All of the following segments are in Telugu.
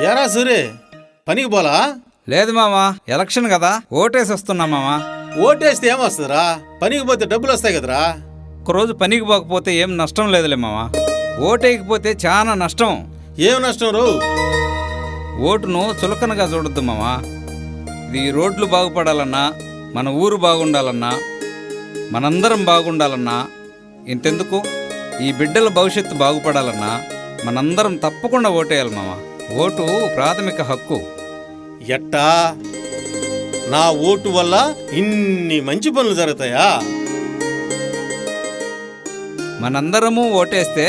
ఏరా సూరే, పనికి పోలా? లేదు మామా, ఎలక్షన్ కదా, ఓటేసి వస్తున్నా మామా. ఓటేస్తే ఏమొస్తుందిరా? పనికి పోతే డబ్బులు వస్తాయి కదరా. ఒకరోజు పనికి పోకపోతే ఏం నష్టం లేదులే మామా. ఓటేయకపోతే చాలా నష్టం. ఏం నష్టం రావు? ఓటును చులకనగా చూడొద్దు మామా. ఇది రోడ్లు బాగుపడాలన్నా, మన ఊరు బాగుండాలన్నా, మనందరం బాగుండాలన్నా, ఇంతెందుకు ఈ బిడ్డల భవిష్యత్తు బాగుపడాలన్నా మనందరం తప్పకుండా ఓటేయాలి మామా. ఓటు ప్రాథమిక హక్కు. ఎట్టా? నా ఓటు వల్ల ఇన్ని మంచి పనులు జరుగుతాయా? మనందరము ఓటేస్తే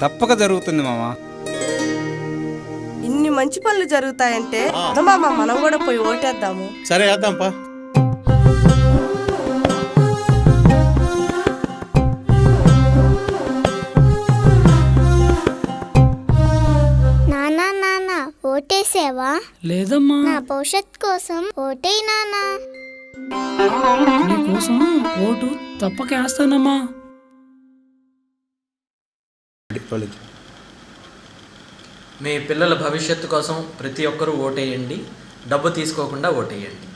తప్పక జరుగుతుంది మామా. ఇన్ని మంచి పనులు జరుగుతాయంటే మామ మనం కూడా పోయి ఓటేద్దాము. సరే వేద్దాంపా. నానా నానా ఓటేసేవా? లేదమ్మా. నా భవిష్యత్ కోసం ఓటేయ్ నానా. నీకోసం ఓటు తప్పక వేస్తానమ్మా. మీ పిల్లల భవిష్యత్తు కోసం ప్రతి ఒక్కరూ ఓటేయండి. డబ్బు తీసుకోకుండా ఓటేయండి.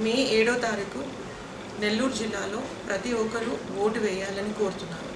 మే 7వ తారీఖు నెల్లూరు జిల్లాలో ప్రతి ఒక్కరూ ఓటు వేయాలని కోరుతున్నాను.